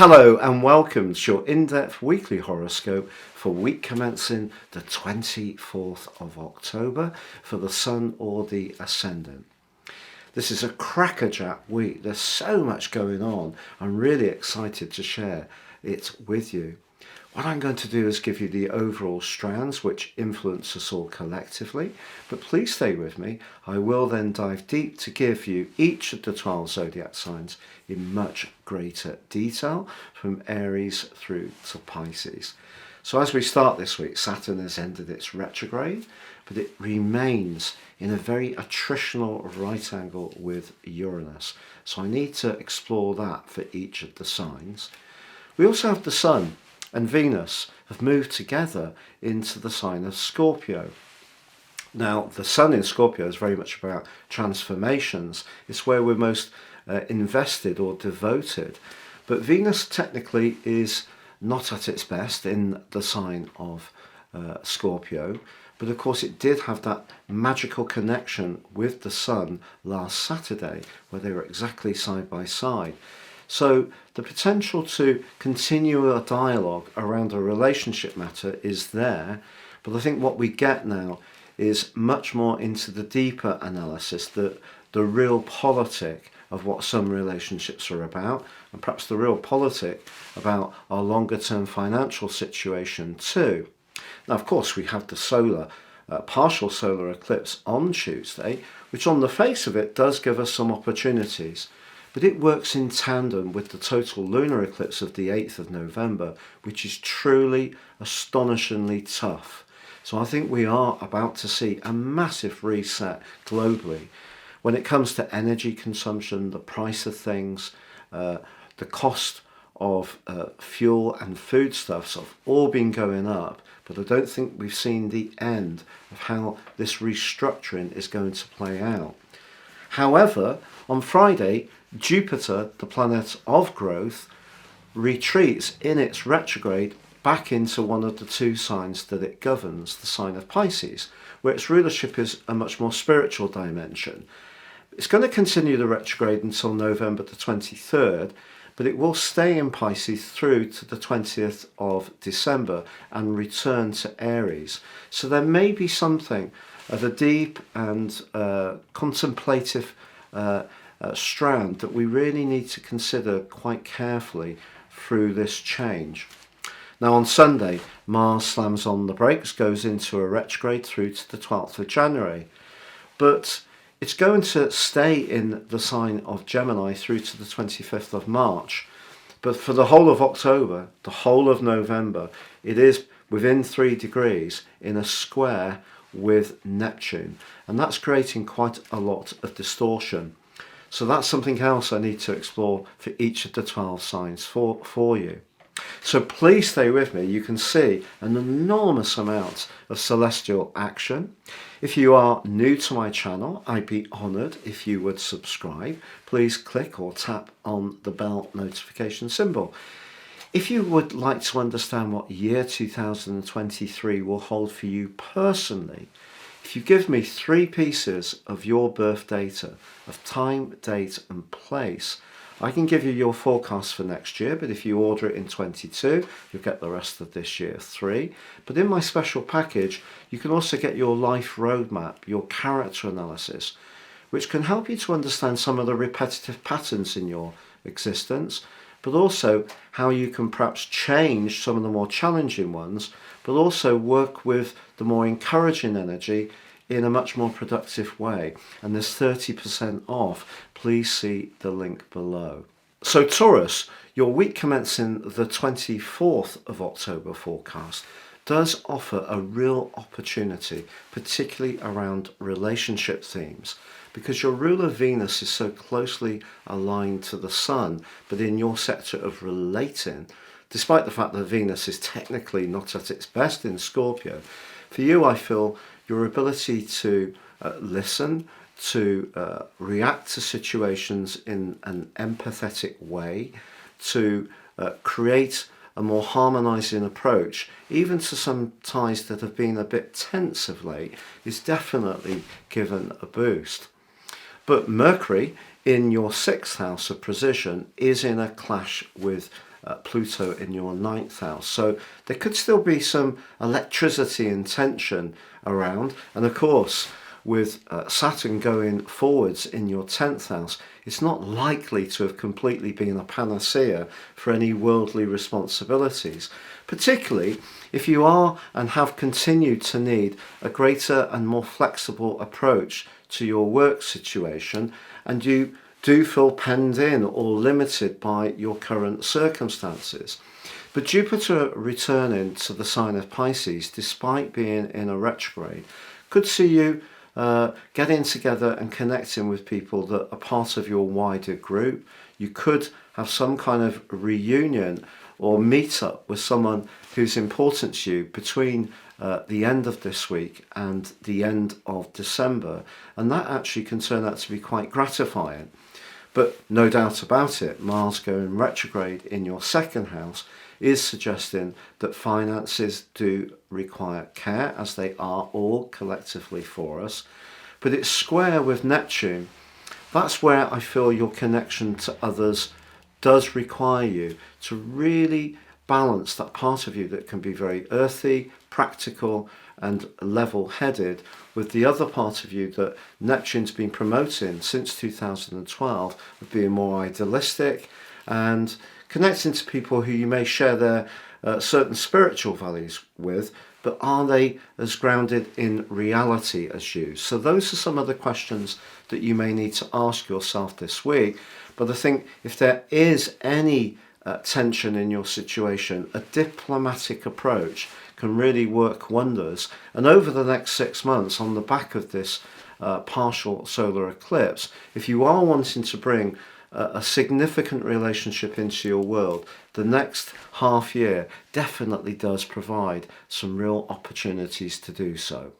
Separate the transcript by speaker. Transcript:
Speaker 1: Hello and welcome to your in-depth weekly horoscope for week commencing the 24th of October for the Sun or the Ascendant. This is a crackerjack week. There's so much going on. I'm really excited to share it with you. What I'm going to do is give you the overall strands which influence us all collectively, but please stay with me. I will then dive deep to give you each of the 12 zodiac signs in much greater detail, from Aries through to Pisces. So as we start this week, Saturn has ended its retrograde, but it remains in a very attritional right angle with Uranus. So I need to explore that for each of the signs. We also have the Sun and Venus have moved together into the sign of Scorpio. Now, the Sun in Scorpio is very much about transformations. It's where we're most invested or devoted. But Venus technically is not at its best in the sign of Scorpio. But of course it did have that magical connection with the Sun last Saturday, where they were exactly side by side. So the potential to continue a dialogue around a relationship matter is there, but I think what we get now is much more into the deeper analysis, the real politic of what some relationships are about, and perhaps the real politic about our longer term financial situation too. Now, of course, we have the partial solar eclipse on Tuesday, which on the face of it does give us some opportunities. But it works in tandem with the total lunar eclipse of the 8th of November, which is truly astonishingly tough. So I think we are about to see a massive reset globally. When it comes to energy consumption, the price of things, the cost of fuel and foodstuffs have all been going up, but I don't think we've seen the end of how this restructuring is going to play out. However, on Friday, Jupiter, the planet of growth, retreats in its retrograde back into one of the two signs that it governs, the sign of Pisces, where its rulership is a much more spiritual dimension. It's going to continue the retrograde until November the 23rd, but it will stay in Pisces through to the 20th of December and return to Aries. So there may be something of a deep and contemplative strand that we really need to consider quite carefully through this change. Now on Sunday, Mars slams on the brakes, goes into a retrograde through to the 12th of January. But it's going to stay in the sign of Gemini through to the 25th of March. But for the whole of October, the whole of November, it is within 3 degrees in a square with Neptune. And that's creating quite a lot of distortion. So that's something else I need to explore for each of the 12 signs for you. So please stay with me. You can see an enormous amount of celestial action. If you are new to my channel, I'd be honoured if you would subscribe. Please click or tap on the bell notification symbol. If you would like to understand what year 2023 will hold for you personally, if you give me 3 pieces of your birth data, of time, date and place, I can give you your forecast for next year, but if you order it in 22, you'll get the rest of this year 3. But in my special package, you can also get your life roadmap, your character analysis, which can help you to understand some of the repetitive patterns in your existence, but also how you can perhaps change some of the more challenging ones, but also work with the more encouraging energy in a much more productive way. And there's 30% off. Please see the link below. So Taurus, your week commencing the 24th of October forecast does offer a real opportunity, particularly around relationship themes, because your ruler Venus is so closely aligned to the Sun, but in your sector of relating, despite the fact that Venus is technically not at its best in Scorpio, for you I feel your ability to listen, to react to situations in an empathetic way, to create a more harmonizing approach, even to some ties that have been a bit tense of late, is definitely given a boost. But Mercury in your 6th house of precision is in a clash with Pluto in your 9th house. So there could still be some electricity and tension around. And of course, with Saturn going forwards in your 10th house, it's not likely to have completely been a panacea for any worldly responsibilities, particularly if you are and have continued to need a greater and more flexible approach to your work situation, and you do feel penned in or limited by your current circumstances. But Jupiter returning to the sign of Pisces, despite being in a retrograde, could see you getting together and connecting with people that are part of your wider group. You could have some kind of reunion or meet up with someone who's important to you between the end of this week and the end of December, and that actually can turn out to be quite gratifying. But no doubt about it, Mars going retrograde in your 2nd house is suggesting that finances do require care, as they are all collectively for us. But it's square with Neptune. That's where I feel your connection to others does require you to really balance that part of you that can be very earthy, practical and level-headed with the other part of you that Neptune's been promoting since 2012 of being more idealistic and connecting to people who you may share their certain spiritual values with, but are they as grounded in reality as you? So those are some of the questions that you may need to ask yourself this week. But I think if there is any tension in your situation, a diplomatic approach can really work wonders. And over the next 6 months, on the back of this partial solar eclipse, if you are wanting to bring a significant relationship into your world, the next half year definitely does provide some real opportunities to do so.